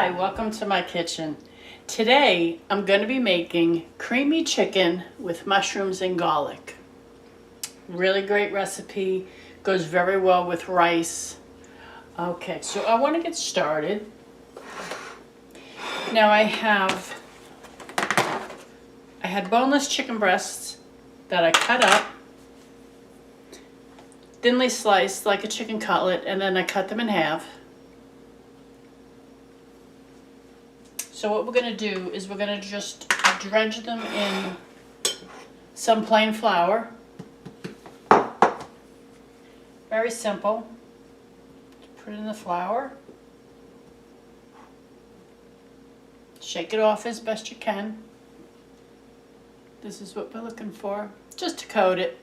Hi, welcome to my kitchen. Today I'm going to be making creamy chicken with mushrooms and garlic. Really great recipe, goes very well with rice. Okay, so I want to get started. Now I had boneless chicken breasts that I cut up, thinly sliced like a chicken cutlet, and then I cut them in half. So what we're going to do is we're going to just dredge them in some plain flour. Very simple. Put it in the flour. Shake it off as best you can. This is what we're looking for, just to coat it.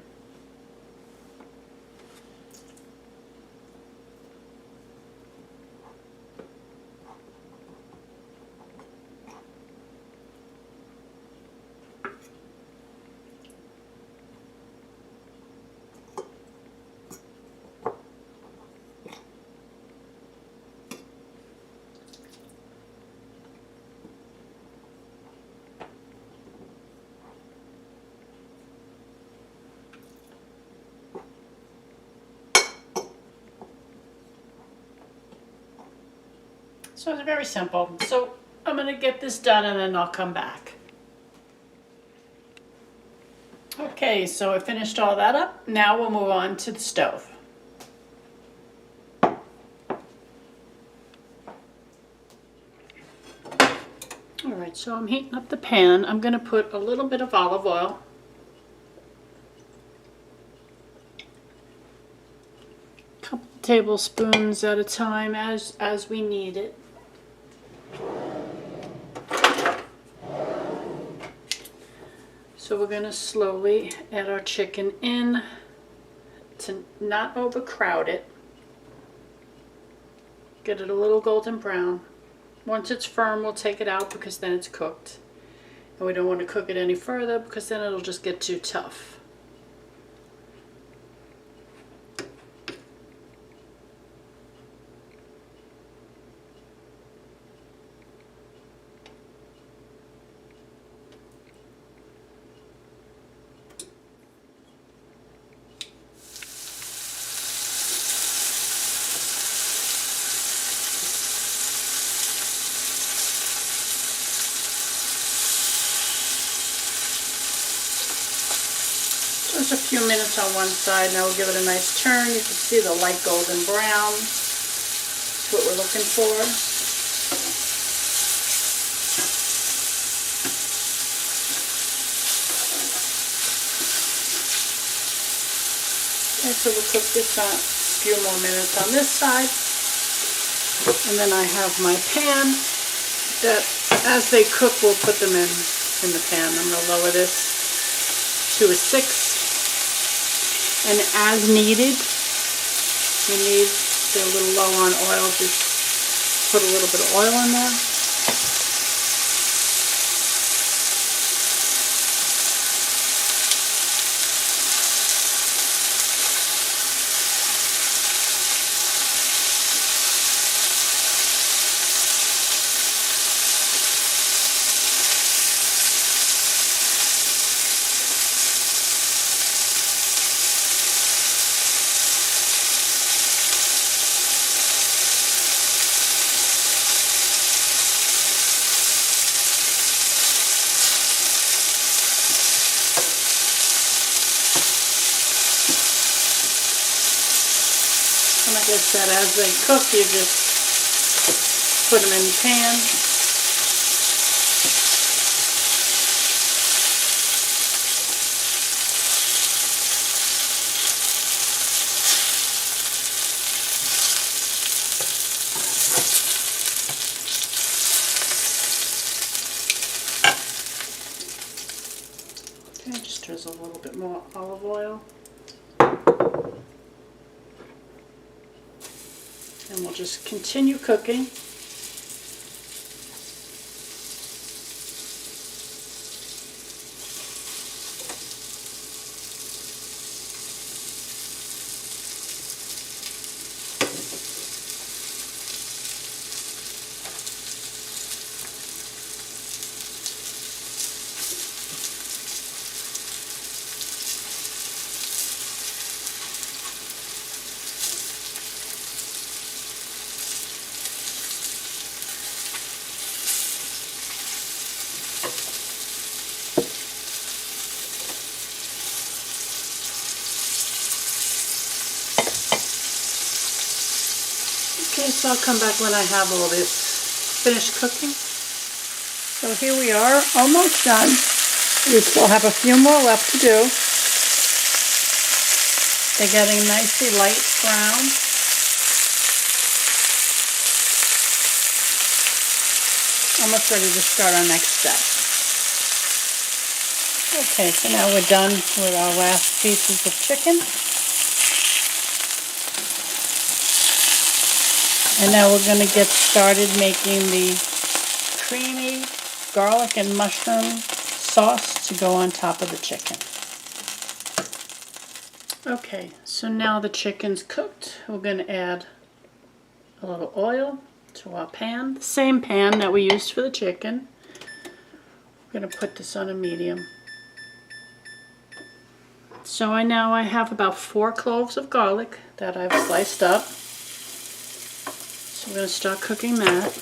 So it's very simple. So I'm going to get this done and then I'll come back. Okay, so I finished all that up. Now we'll move on to the stove. Alright, so I'm heating up the pan. I'm going to put a little bit of olive oil. A couple tablespoons at a time as we need it. So we're going to slowly add our chicken in to not overcrowd it. Get it a little golden brown. Once it's firm, we'll take it out because then it's cooked. And we don't want to cook it any further because then it'll just get too tough. Just a few minutes on one side. Now we'll give it a nice turn. You can see the light golden brown. That's what we're looking for. Okay, so we'll cook this on a few more minutes on this side. And then I have my pan that as they cook, we'll put them in the pan. I'm going to lower this to a 6. And as needed, you need to get a little low on oil, just put a little bit of oil in there. And like I said, as they cook, you just put them in the pan. Okay, just drizzle a little bit more olive oil. And we'll just continue cooking. Okay, so I'll come back when I have all this finished cooking. So here we are, almost done. We still have a few more left to do. They're getting nicely light brown. Almost ready to start our next step. Okay, so now we're done with our last pieces of chicken. And now we're going to get started making the creamy garlic and mushroom sauce to go on top of the chicken. Okay, so now the chicken's cooked. We're going to add a little oil to our pan, the same pan that we used for the chicken. We're going to put this on a medium. So I have about 4 cloves of garlic that I've sliced up. So we're going to start cooking that.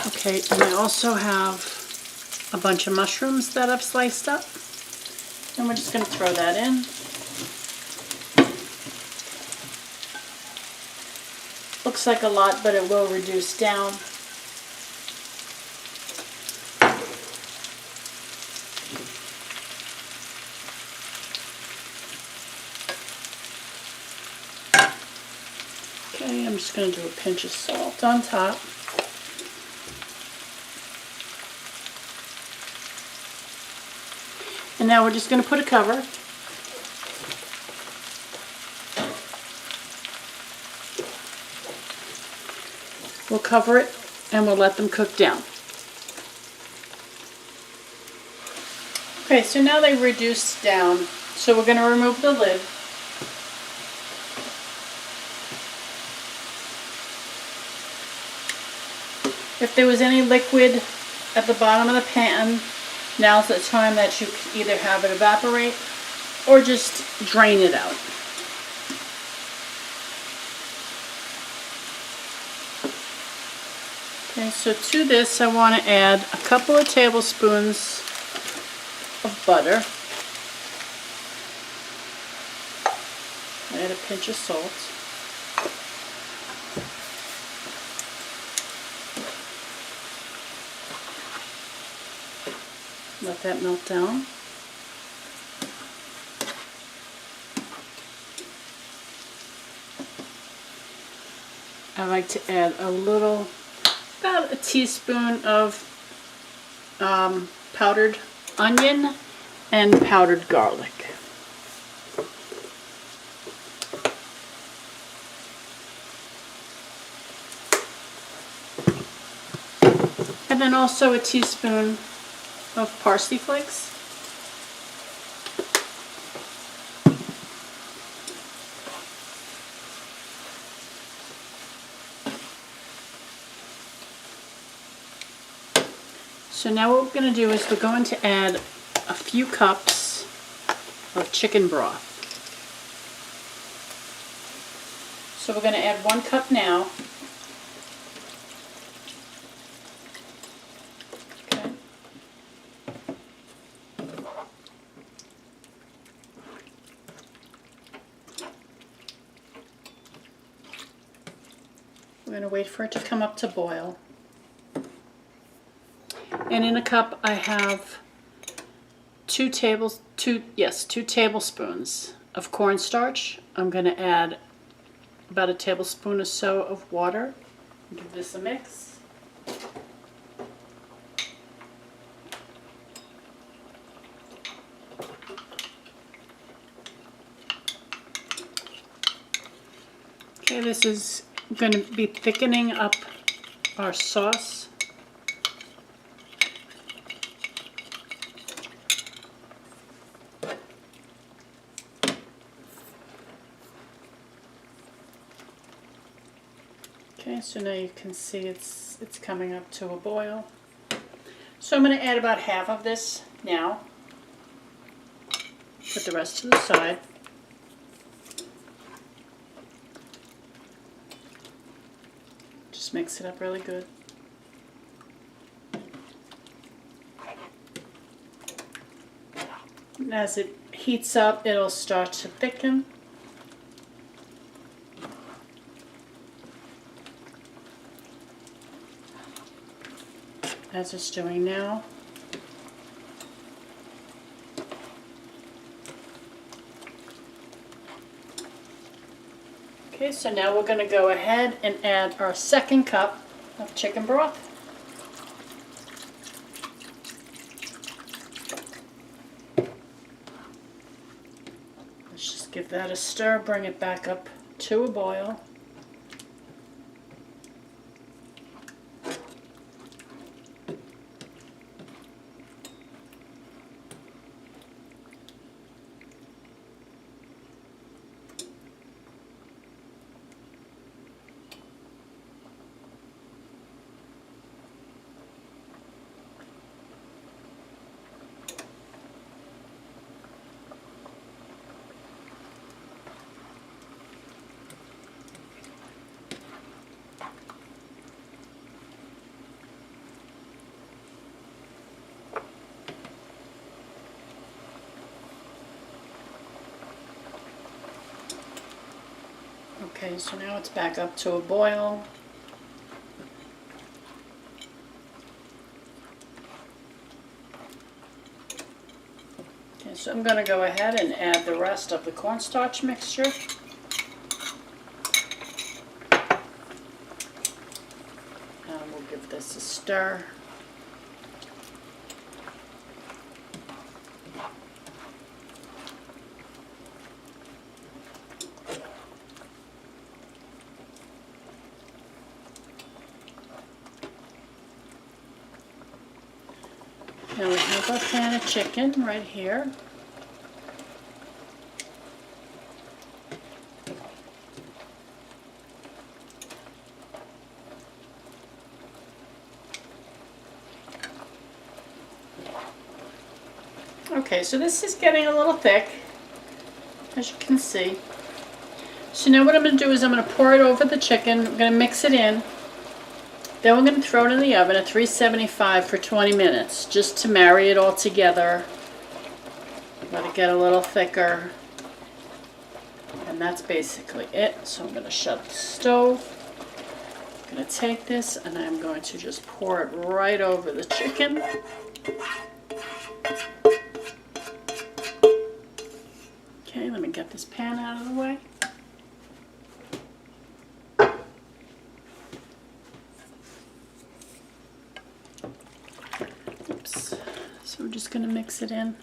Okay, and I also have a bunch of mushrooms that I've sliced up. And we're just going to throw that in. Looks like a lot, but it will reduce down. Okay, I'm just going to do a pinch of salt on top. And now we're just going to put a cover. We'll cover it and we'll let them cook down. Okay, so now they reduced down. So we're going to remove the lid. If there was any liquid at the bottom of the pan, now's the time that you can either have it evaporate or just drain it out. Okay, so to this I want to add a couple of tablespoons of butter. Add a pinch of salt. Let that melt down. I like to add about a teaspoon of powdered onion and powdered garlic. And then also a teaspoon of parsley flakes. So now what we're going to do is we're going to add a few cups of chicken broth. So we're going to add 1 cup now. Okay. We're going to wait for it to come up to boil. And in a cup I have 2 tablespoons of cornstarch. I'm going to add about a tablespoon or so of water. Give this a mix. Okay, this is going to be thickening up our sauce. Okay, so now you can see it's coming up to a boil. So I'm going to add about half of this now. Put the rest to the side. Just mix it up really good. And as it heats up, it'll start to thicken. As it's doing now. Okay, so now we're going to go ahead and add our second cup of chicken broth. Let's just give that a stir, bring it back up to a boil. Okay, so now it's back up to a boil. Okay, so I'm going to go ahead and add the rest of the cornstarch mixture. And we'll give this a stir. Now we have our pan of chicken right here. Okay, so this is getting a little thick, as you can see. So now what I'm going to do is I'm going to pour it over the chicken. I'm going to mix it in. Then we're going to throw it in the oven at 375 for 20 minutes, just to marry it all together. Let it get a little thicker. And that's basically it. So I'm going to shut the stove. I'm going to take this and I'm going to just pour it right over the chicken. Okay, let me get this pan out of the way. Oops. So we're just going to mix it in.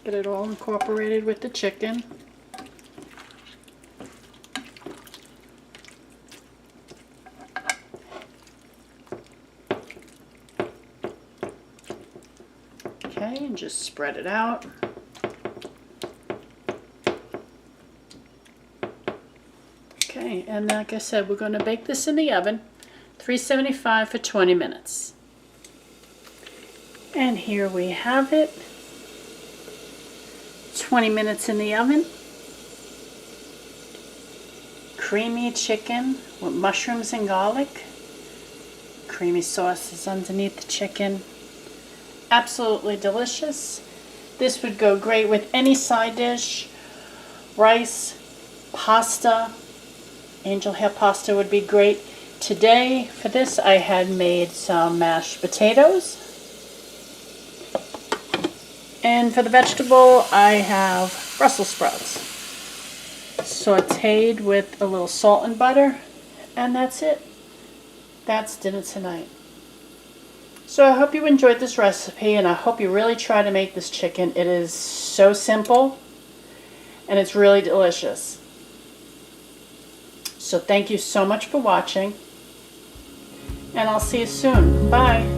Get it all incorporated with the chicken. Okay, and just spread it out. Okay, and like I said, we're going to bake this in the oven, 375 for 20 minutes. And here we have it. 20 minutes in the oven. Creamy chicken with mushrooms and garlic. Creamy sauce is underneath the chicken. Absolutely delicious. This would go great with any side dish. Rice, pasta, angel hair pasta would be great. Today for this I had made some mashed potatoes. And for the vegetable I have Brussels sprouts. Sauteed with a little salt and butter. And that's it. That's dinner tonight. So I hope you enjoyed this recipe, and I hope you really try to make this chicken. It is so simple, and it's really delicious. So thank you so much for watching, and I'll see you soon. Bye.